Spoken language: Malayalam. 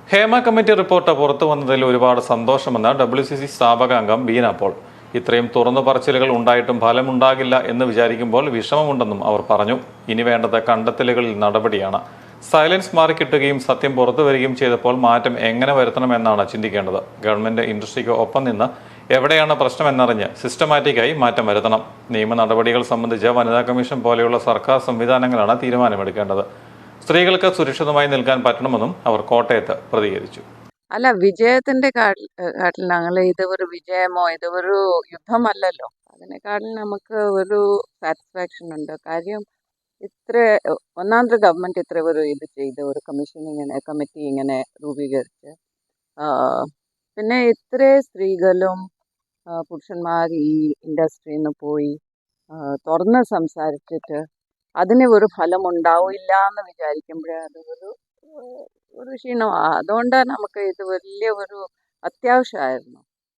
ഹേമ കമ്മിറ്റി റിപ്പോർട്ട് പുറത്തു വന്നതിൽ ഒരുപാട് സന്തോഷമെന്ന് WCC സ്ഥാപക അംഗം ബീന പോൾ. ഇത്രയും തുറന്നു പറച്ചിലുകൾ ഉണ്ടായിട്ടും ഫലമുണ്ടാകില്ല എന്ന് വിചാരിക്കുമ്പോൾ വിഷമമുണ്ടെന്നും അവർ പറഞ്ഞു. ഇനി വേണ്ടത് കണ്ടെത്തലുകളിൽ നടപടിയാണ്. സൈലൻസ് മാറിക്കിട്ടുകയും സത്യം പുറത്തു വരികയും ചെയ്തപ്പോൾ മാറ്റം എങ്ങനെ വരുത്തണമെന്നാണ് ചിന്തിക്കേണ്ടത്. ഗവൺമെന്റ് ഇൻഡസ്ട്രിക്ക് ഒപ്പം നിന്ന് എവിടെയാണ് പ്രശ്നമെന്നറിഞ്ഞ് സിസ്റ്റമാറ്റിക്കായി മാറ്റം വരുത്തണം. നിയമ നടപടികൾ സംബന്ധിച്ച് വനിതാ കമ്മീഷൻ പോലെയുള്ള സർക്കാർ സംവിധാനങ്ങളാണ് തീരുമാനമെടുക്കേണ്ടത്. സ്ത്രീകൾക്ക് സുരക്ഷിതമായി നിൽക്കാൻ പറ്റണമെന്നും അവർ കോട്ടയത്ത് പ്രതികരിച്ചു. അല്ല, വിജയത്തിന്റെ കാട്ടിൽ ഞങ്ങൾ ഇത് ഒരു വിജയമോ ഇത് ഒരു യുദ്ധമല്ലല്ലോ. അതിനെക്കാട്ടിൽ നമുക്ക് ഒരു സാറ്റിസ്ഫാക്ഷൻ ഉണ്ട്. കാര്യം ഇത്ര ഒന്നാമത്തെ ഗവൺമെന്റ് ഇത്ര ഒരു ഇത് ചെയ്ത് ഒരു കമ്മിറ്റി ഇങ്ങനെ രൂപീകരിച്ച് പിന്നെ ഇത്ര സ്ത്രീകളും പുരുഷന്മാർ ഈ ഇൻഡസ്ട്രിയിൽ നിന്ന് പോയി തുറന്ന് സംസാരിച്ചിട്ട് അതിന് ഒരു ഫലം ഉണ്ടാവില്ല എന്ന് വിചാരിക്കുമ്പോഴേ അത് ഒരു ക്ഷീണമാണ്. അതുകൊണ്ടാണ് നമുക്ക് ഇത് വലിയ ഒരു അത്യാവശ്യമായിരുന്നു.